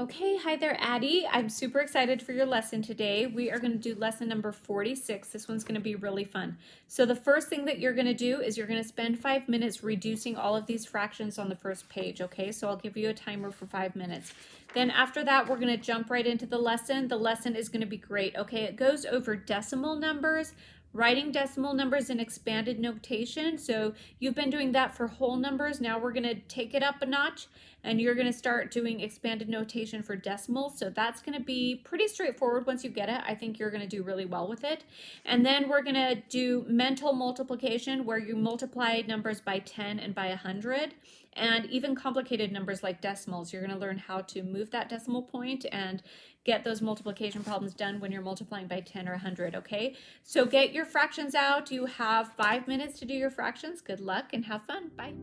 Okay, hi there, Addy. I'm super excited for your lesson today. We are going to do lesson number 46. This one's going to be really fun. So the first thing that you're going to do is you're going to spend 5 minutes reducing all of these fractions on the first page, okay? So I'll give you a timer for 5 minutes. Then after that, we're going to jump right into the lesson. The lesson is going to be great, okay? It goes over decimal numbers, writing decimal numbers in expanded notation. So you've been doing that for whole numbers. Now we're going to take it up a notch and you're going to start doing expanded notation for decimals. So that's going to be pretty straightforward once you get it. I think you're going to do really well with it. And then we're going to do mental multiplication where you multiply numbers by 10 and by 100. And even complicated numbers like decimals, you're going to learn how to move that decimal point and get those multiplication problems done when you're multiplying by 10 or 100, okay? So get your fractions out. You have 5 minutes to do your fractions. Good luck and have fun. Bye.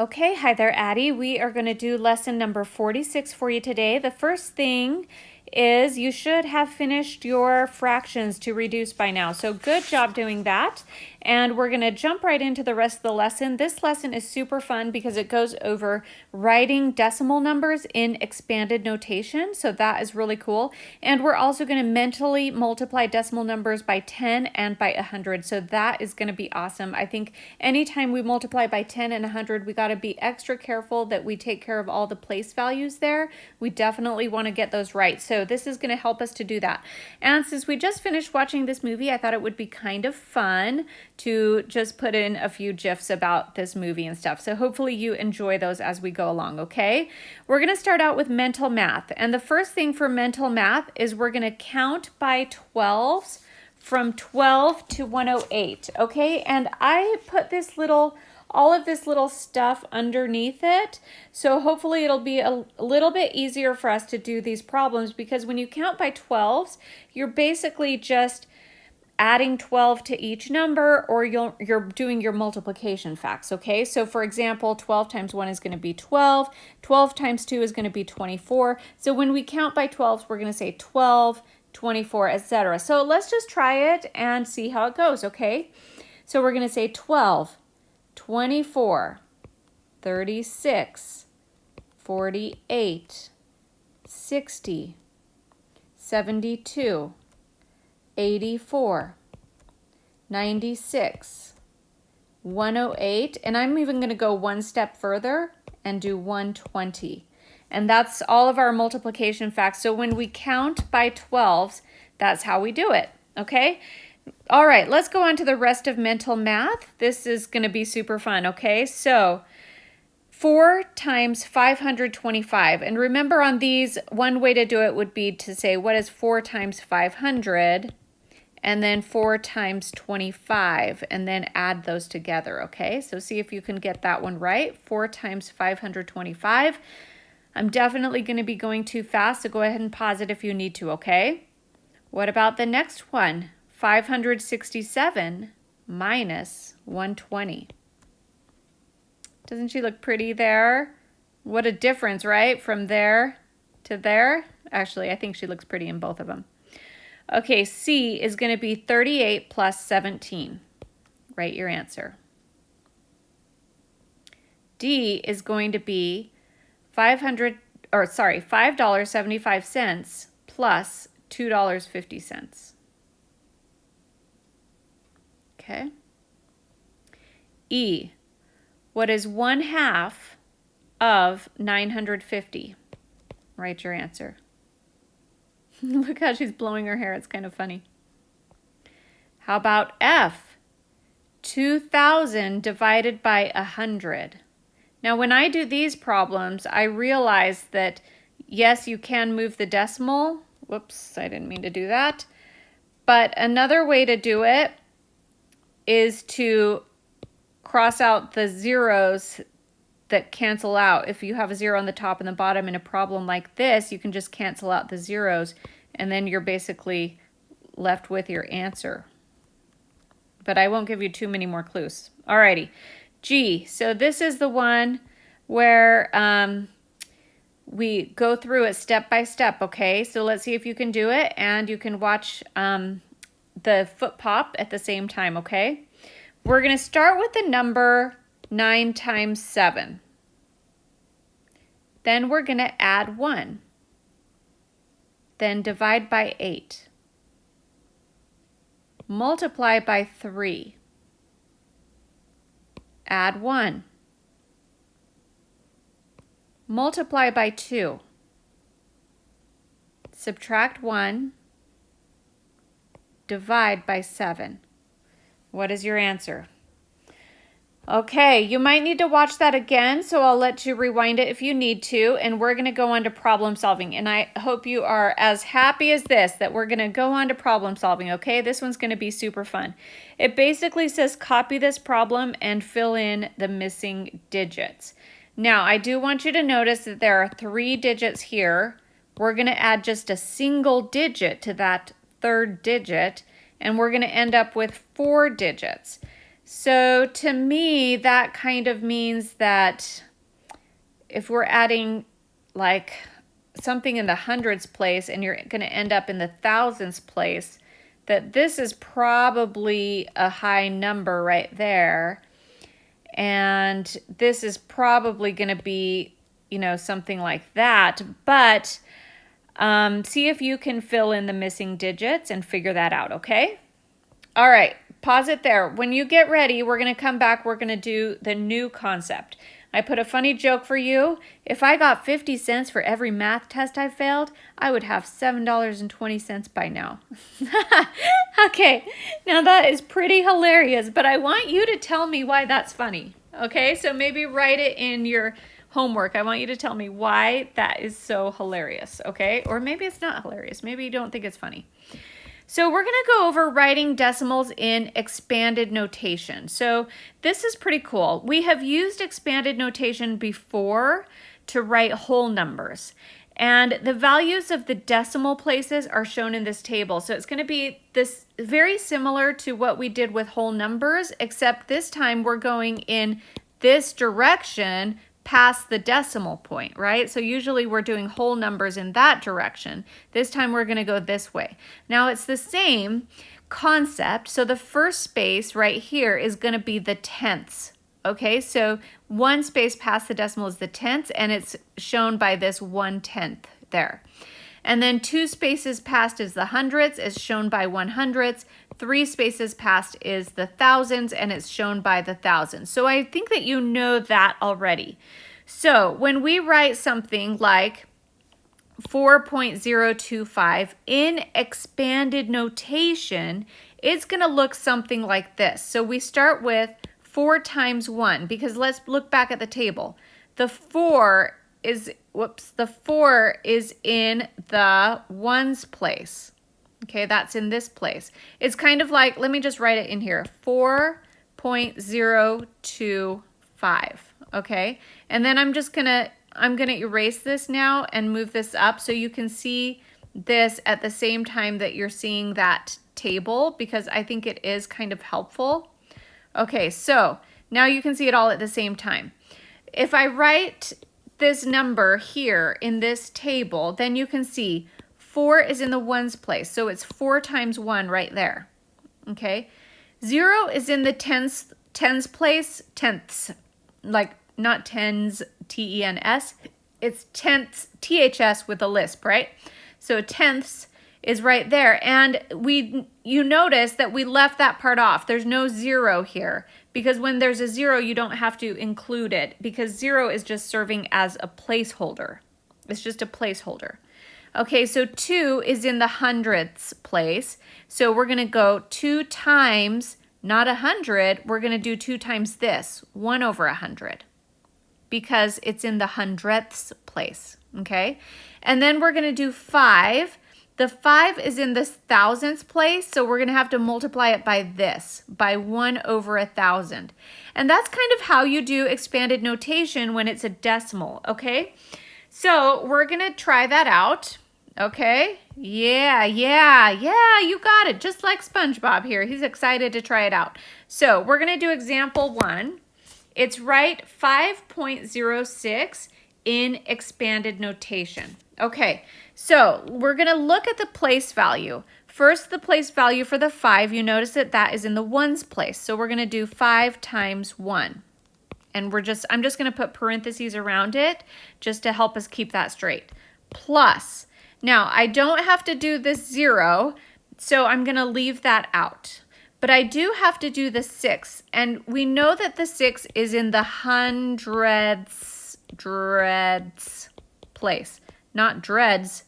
Okay, hi there, Addy. We are going to do lesson number 46 for you today. The first thing is you should have finished your fractions to reduce by now. So good job doing that. And we're going to jump right into the rest of the lesson. This lesson is super fun because it goes over writing decimal numbers in expanded notation. So that is really cool. And we're also going to mentally multiply decimal numbers by 10 and by 100. So that is going to be awesome. I think anytime we multiply by 10 and 100, we got to be extra careful that we take care of all the place values there. We definitely want to get those right. So this is going to help us to do that. And since we just finished watching this movie, I thought it would be kind of fun to just put in a few GIFs about this movie and stuff. So hopefully you enjoy those as we go along, okay? We're going to start out with mental math. And the first thing for mental math is we're going to count by 12s from 12 to 108, okay? And I put this all of this little stuff underneath it. So hopefully it'll be a little bit easier for us to do these problems, because when you count by 12s, you're basically just adding 12 to each number, or you're doing your multiplication facts, okay? So for example, 12 times 1 is going to be 12, 12 times 2 is going to be 24. So when we count by 12s, we're going to say 12, 24, etc. So let's just try it and see how it goes, okay? So we're going to say 12, 24, 36, 48, 60, 72, 84, 96, 108, and I'm even going to go one step further and do 120. And that's all of our multiplication facts. So when we count by 12s, that's how we do it, okay? All right, let's go on to the rest of mental math. This is going to be super fun, okay? So 4 times 525. And remember on these, one way to do it would be to say, what is 4 times 500? And then 4 times 25, and then add those together, okay? So see if you can get that one right. 4 times 525. I'm definitely going to be going too fast, so go ahead and pause it if you need to, okay? What about the next one? 567 minus 120. Doesn't she look pretty there? What a difference, right? From there to there. Actually, I think she looks pretty in both of them. Okay, C is going to be 38 plus 17. Write your answer. D is going to be $5.75 plus $2.50. Okay. E, what is 1/2 of 950? Write your answer. Look how she's blowing her hair. It's kind of funny. How about F? 2,000 divided by 100. Now, when I do these problems, I realize that, yes, you can move the decimal. Whoops, I didn't mean to do that. But another way to do it is to cross out the zeros that cancel out. If you have a 0 on the top and the bottom in a problem like this, you can just cancel out the zeros, and then you're basically left with your answer. But I won't give you too many more clues. Alrighty, G. So this is the one where we go through it step by step, okay? So let's see if you can do it, and you can watch the foot pop at the same time, okay? We're going to start with the number 9 times 7. Then we're going to add 1. Then divide by 8. Multiply by 3. Add 1. Multiply by 2. Subtract 1. Divide by 7. What is your answer? Okay, you might need to watch that again, so I'll let you rewind it if you need to, and we're going to go on to problem solving. And I hope you are as happy as this, that we're going to go on to problem solving, okay? This one's going to be super fun. It basically says copy this problem and fill in the missing digits. Now, I do want you to notice that there are 3 digits here. We're going to add just a single digit to that third digit, and we're going to end up with 4 digits. So to me, that kind of means that if we're adding like something in the hundreds place and you're going to end up in the thousands place, that this is probably a high number right there. And this is probably going to be, you know, something like that. But see if you can fill in the missing digits and figure that out, okay? All right, pause it there. When you get ready, we're going to come back. We're going to do the new concept. I put a funny joke for you. If I got 50 cents for every math test I failed, I would have $7.20 by now. Okay, now that is pretty hilarious, but I want you to tell me why that's funny. Okay, so maybe write it in your homework. I want you to tell me why that is so hilarious, okay? Or maybe it's not hilarious. Maybe you don't think it's funny. So we're going to go over writing decimals in expanded notation. So this is pretty cool. We have used expanded notation before to write whole numbers. And the values of the decimal places are shown in this table. So it's going to be this very similar to what we did with whole numbers, except this time we're going in this direction past the decimal point, right? So usually we're doing whole numbers in that direction. This time we're going to go this way. Now it's the same concept. So the first space right here is going to be the tenths. Okay, so one space past the decimal is the tenths, and it's shown by this 1/10 there. And then 2 spaces past is the hundredths, is shown by 100ths. 3 spaces past is the thousands, and it's shown by the thousands. So I think that you know that already. So when we write something like 4.025 in expanded notation, it's going to look something like this. So we start with 4 times 1, because let's look back at the table. The 4 is in the ones place. Okay, that's in this place. It's kind of like, let me just write it in here, 4.025, okay? And then I'm gonna erase this now and move this up so you can see this at the same time that you're seeing that table, because I think it is kind of helpful. Okay, so now you can see it all at the same time. If I write this number here in this table, then you can see 4 is in the ones place, so it's 4 times 1 right there, okay? 0 is in the tens place, tenths, like not tens, T-E-N-S, it's tenths, T-H-S with a lisp, right? So tenths is right there, and you notice that we left that part off. There's no 0 here, because when there's a 0, you don't have to include it, because 0 is just serving as a placeholder. It's just a placeholder. Okay, so 2 is in the hundredths place. So we're going to go 2 times, not 100, we're going to do 2 times this, 1/100, because it's in the hundredths place, okay? And then we're going to do 5. The 5 is in the thousandths place, so we're going to have to multiply it by this, by 1/1000. And that's kind of how you do expanded notation when it's a decimal, okay? So we're going to try that out. Okay, yeah, you got it. Just like SpongeBob here. He's excited to try it out. So we're going to do example 1. It's write 5.06 in expanded notation. Okay, so we're going to look at the place value. First, the place value for the 5, you notice that that is in the ones place. So we're going to do 5 times 1. And I'm just going to put parentheses around it just to help us keep that straight. Plus. Now, I don't have to do this 0, so I'm going to leave that out. But I do have to do the 6, and we know that the 6 is in the hundredths place, not dreads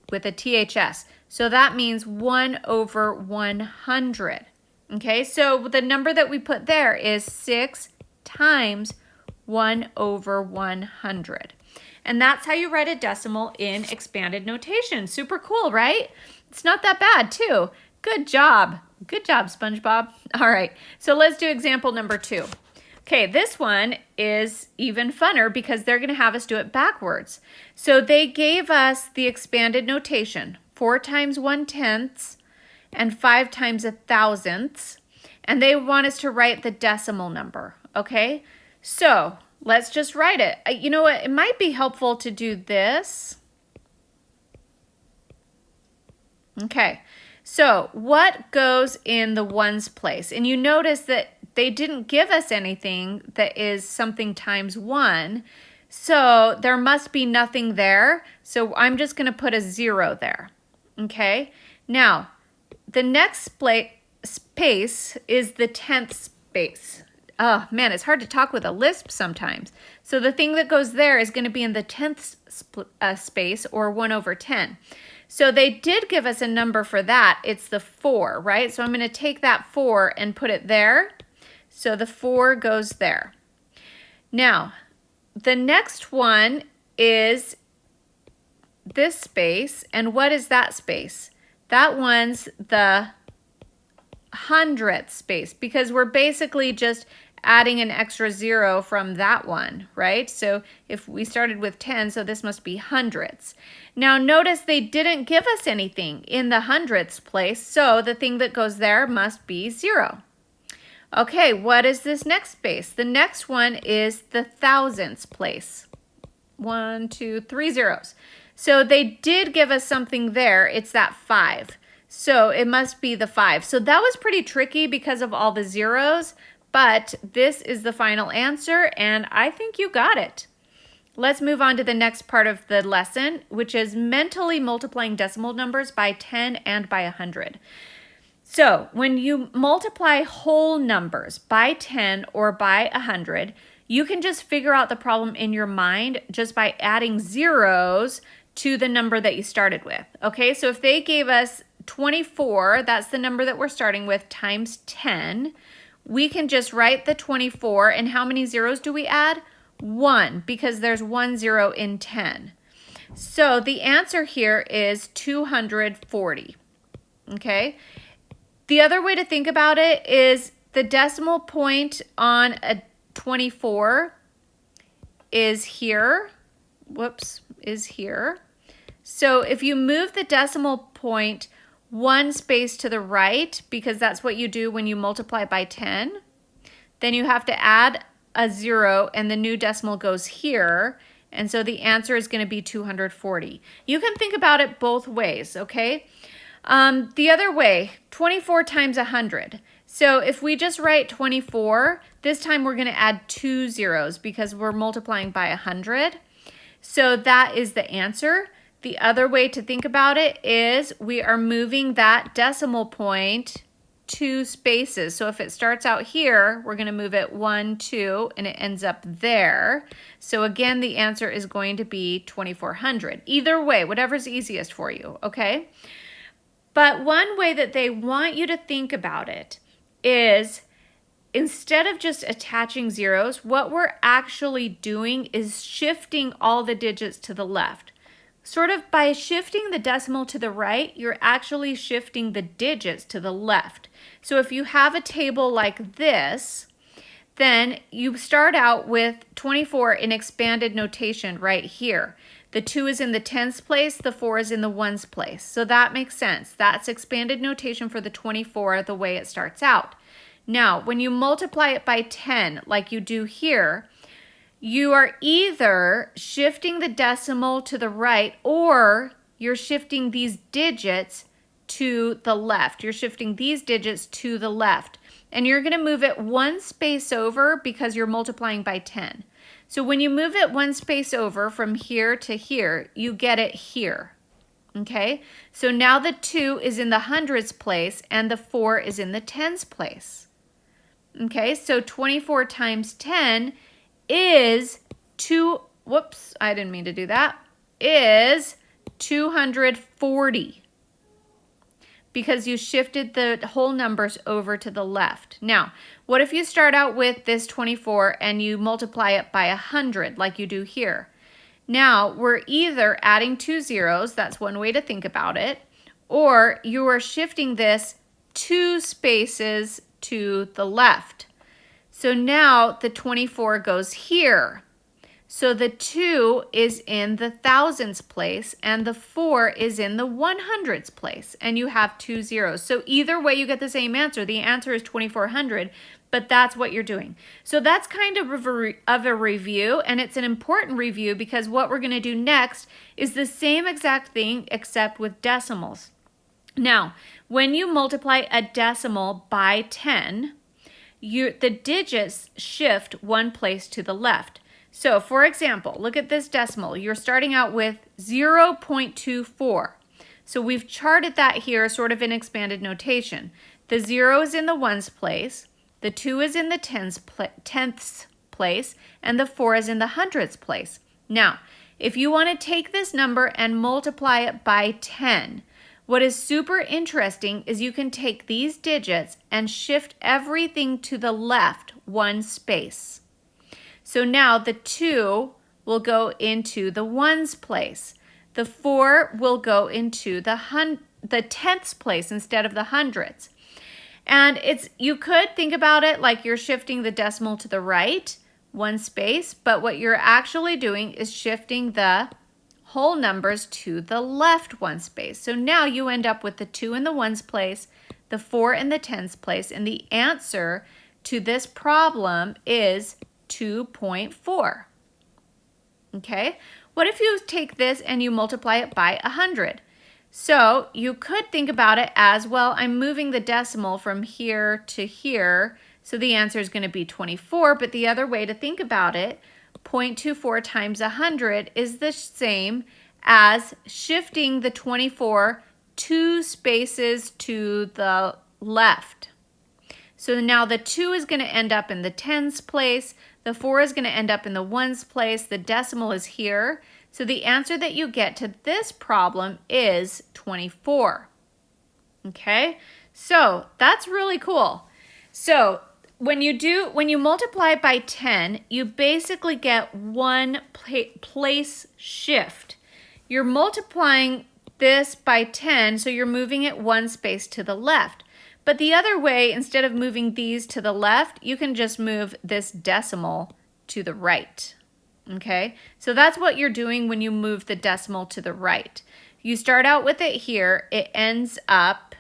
with a THS. So that means 1/100. Okay, so the number that we put there is 6 times 1/100. And that's how you write a decimal in expanded notation. Super cool, right? It's not that bad, too. Good job. Good job, SpongeBob. All right, so let's do example number 2. Okay, this one is even funner because they're going to have us do it backwards. So they gave us the expanded notation, 4 times 1/10 and 5 times 1,000ths. and they want us to write the decimal number, okay? So let's just write it. You know what? It might be helpful to do this. Okay, so what goes in the ones place? And you notice that they didn't give us anything that is something times 1, so there must be nothing there. So I'm just going to put a 0 there, okay? Now, the next space is the 10th space. Oh, man, it's hard to talk with a lisp sometimes. So the thing that goes there is going to be in the 10th space, or 1 over 10. So they did give us a number for that. It's the 4, right? So I'm going to take that 4 and put it there. So the 4 goes there. Now, the next one is this space. And what is that space? That one's the 100th space, because we're basically just adding an extra 0 from that one, right? So if we started with 10, so this must be hundredths. Now notice they didn't give us anything in the hundredths place, so the thing that goes there must be 0. Okay, what is this next space? The next one is the thousandths place. 1, 2, 3 zeros. So they did give us something there. It's that 5. So it must be the 5. So that was pretty tricky because of all the zeros, but this is the final answer, and I think you got it. Let's move on to the next part of the lesson, which is mentally multiplying decimal numbers by 10 and by 100. So when you multiply whole numbers by 10 or by 100, you can just figure out the problem in your mind just by adding zeros to the number that you started with. Okay, so if they gave us 24, that's the number that we're starting with, times 10, we can just write the 24, and how many zeros do we add? 1, because there's 1 0 in 10. So the answer here is 240, okay? The other way to think about it is the decimal point on a 24 is here. Whoops, is here. So if you move the decimal point 1 space to the right, because that's what you do when you multiply by 10, then you have to add a 0 and the new decimal goes here, and so the answer is going to be 240. You can think about it both ways, okay? The other way, 24 times 100. So if we just write 24, this time we're going to add 2 zeros because we're multiplying by 100. So that is the answer. The other way to think about it is we are moving that decimal point 2 spaces. So if it starts out here, we're going to move it 1, 2, and it ends up there. So again, the answer is going to be 2400. Either way, whatever's easiest for you, okay? But one way that they want you to think about it is instead of just attaching zeros, what we're actually doing is shifting all the digits to the left. Sort of by shifting the decimal to the right, you're actually shifting the digits to the left. So if you have a table like this, then you start out with 24 in expanded notation right here. The 2 is in the tens place, the 4 is in the ones place. So that makes sense. That's expanded notation for the 24, the way it starts out. Now, when you multiply it by 10, like you do here, you are either shifting the decimal to the right or you're shifting these digits to the left. You're shifting these digits to the left. And you're going to move it 1 space over because you're multiplying by 10. So when you move it 1 space over from here to here, you get it here. Okay? So now the 2 is in the hundreds place and the 4 is in the tens place. Okay? So 24 times 10 is 240. Because you shifted the whole numbers over to the left. Now, what if you start out with this 24 and you multiply it by 100 like you do here? Now, we're either adding 2 zeros, that's one way to think about it, or you are shifting this 2 spaces to the left. So now the 24 goes here. So the 2 is in the thousands place and the 4 is in the 100s place, and you have 2 zeros. So either way you get the same answer. The answer is 2400, but that's what you're doing. So that's kind of a review, and it's an important review because what we're going to do next is the same exact thing except with decimals. Now, when you multiply a decimal by 10, the digits shift one place to the left. So, for example, look at this decimal. You're starting out with 0.24. So we've charted that here sort of in expanded notation. The 0 is in the ones place, the 2 is in the tenths place, and the 4 is in the hundredths place. Now, if you want to take this number and multiply it by 10, what is super interesting is you can take these digits and shift everything to the left one space. So now the 2 will go into the ones place. The 4 will go into the tenths place instead of the hundreds. And you could think about it like you're shifting the decimal to the right one space, but what you're actually doing is shifting the whole numbers to the left one space. So now you end up with the 2 in the ones place, the 4 in the tens place, and the answer to this problem is 2.4. Okay, what if you take this and you multiply it by 100? So you could think about it as, well, I'm moving the decimal from here to here, so the answer is going to be 24, but the other way to think about it, 0.24 times 100 is the same as shifting the 24 2 spaces to the left. So now the 2 is going to end up in the tens place, the 4 is going to end up in the ones place, the decimal is here. So the answer that you get to this problem is 24. Okay, so that's really cool. So when you multiply by 10, you basically get one place shift. You're multiplying this by 10, so you're moving it one space to the left. But the other way, instead of moving these to the left, you can just move this decimal to the right. Okay, so that's what you're doing when you move the decimal to the right. You start out with it here, it ends up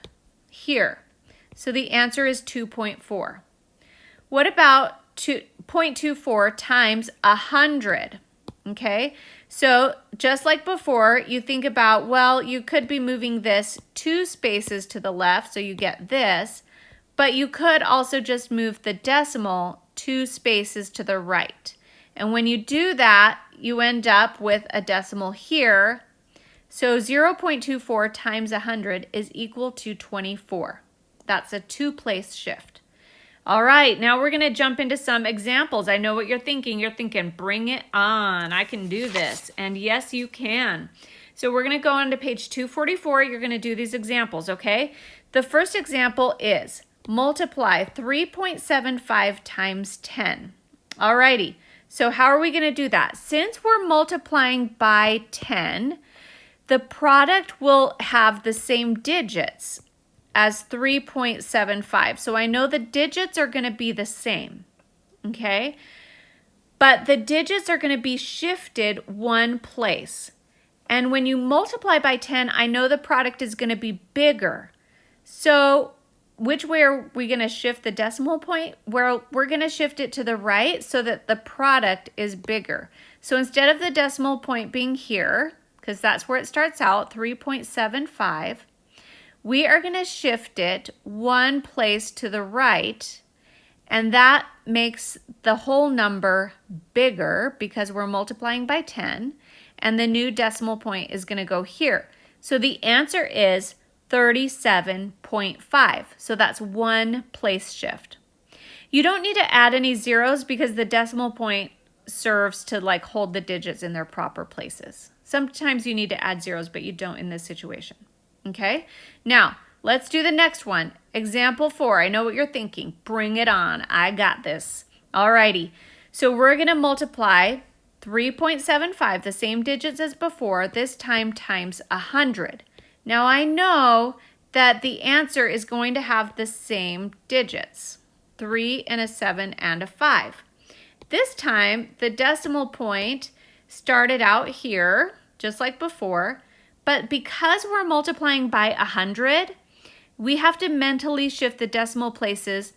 here. So the answer is 2.4. What about 0.24 times 100? Okay, so just like before, you think about, well, you could be moving this 2 spaces to the left, so you get this, but you could also just move the decimal 2 spaces to the right. And when you do that, you end up with a decimal here. So 0.24 times 100 is equal to 24. That's a 2-place shift. All right, now we're going to jump into some examples. I know what you're thinking. You're thinking, bring it on. I can do this. And yes, you can. So we're going to go on to page 244. You're going to do these examples, okay? The first example is multiply 3.75 times 10. All righty. So how are we going to do that? Since we're multiplying by 10, the product will have the same digits as 3.75. So I know the digits are going to be the same, okay? But the digits are going to be shifted one place. And when you multiply by 10, I know the product is going to be bigger. So which way are we going to shift the decimal point? Well, we're going to shift it to the right so that the product is bigger. So instead of the decimal point being here, because that's where it starts out, 3.75, we are going to shift it one place to the right, and that makes the whole number bigger because we're multiplying by 10, and the new decimal point is going to go here. So the answer is 37.5. So that's one place shift. You don't need to add any zeros because the decimal point serves to like hold the digits in their proper places. Sometimes you need to add zeros, but you don't in this situation. Okay, now let's do the next one. Example 4. I know what you're thinking. Bring it on. I got this. Alrighty. So we're going to multiply 3.75, the same digits as before, this time times 100. Now I know that the answer is going to have the same digits, 3 and a 7 and a 5. This time, the decimal point started out here, just like before, but because we're multiplying by 100, we have to mentally shift the decimal place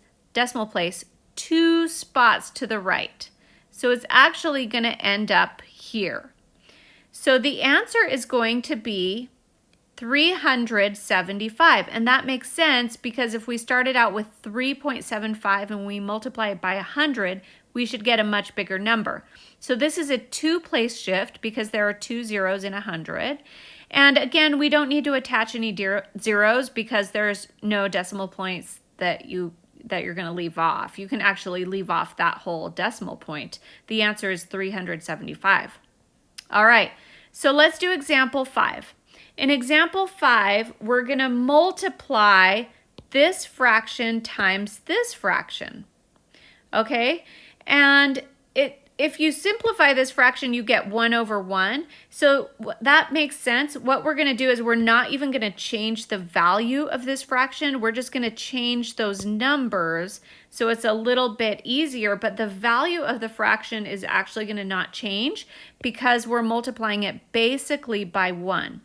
2 spots to the right. So it's actually going to end up here. So the answer is going to be 375, and that makes sense because if we started out with 3.75 and we multiply it by 100, we should get a much bigger number. So this is a 2-place shift because there are 2 zeros in 100. And again, we don't need to attach any zeros because there's no decimal points that you're going to leave off. You can actually leave off that whole decimal point. The answer is 375. All right, so let's do example 5. In example 5, we're going to multiply this fraction times this fraction. Okay, and if you simplify this fraction, you get 1 over 1. So that makes sense. What we're going to do is we're not even going to change the value of this fraction. We're just going to change those numbers so it's a little bit easier, but the value of the fraction is actually going to not change because we're multiplying it basically by 1.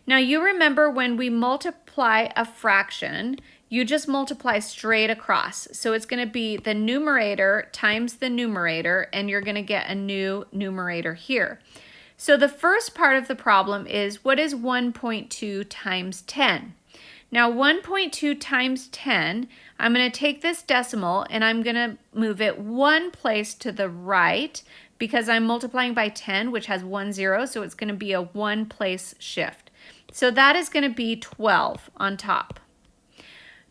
Now you remember when we multiply a fraction, you just multiply straight across. So it's going to be the numerator times the numerator, and you're going to get a new numerator here. So the first part of the problem is, what is 1.2 times 10? Now 1.2 times 10, I'm going to take this decimal and I'm going to move it 1 place to the right because I'm multiplying by 10, which has 1 0, so it's going to be a 1-place shift. So that is going to be 12 on top.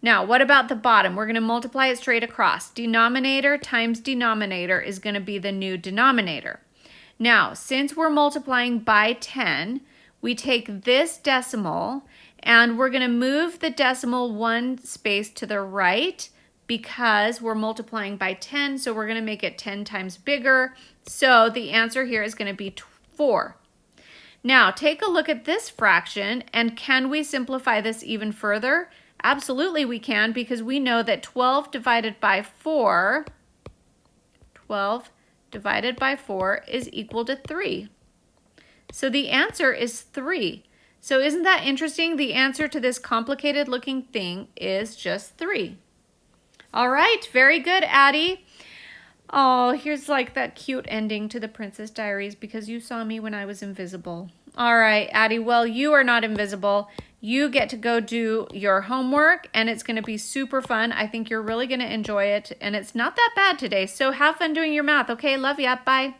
Now, what about the bottom? We're going to multiply it straight across. Denominator times denominator is going to be the new denominator. Now, since we're multiplying by 10, we take this decimal and we're going to move the decimal 1 space to the right because we're multiplying by 10, so we're going to make it 10 times bigger. So the answer here is going to be 4. Now, take a look at this fraction, and can we simplify this even further? Absolutely we can, because we know that 12 divided by 4 is equal to 3. So the answer is 3. So isn't that interesting? The answer to this complicated looking thing is just 3. All right, very good, Addy. Oh, here's like that cute ending to the Princess Diaries because you saw me when I was invisible. All right, Addy, well, you are not invisible. You get to go do your homework, and it's going to be super fun. I think you're really going to enjoy it, and it's not that bad today. So have fun doing your math, okay? Love ya. Bye.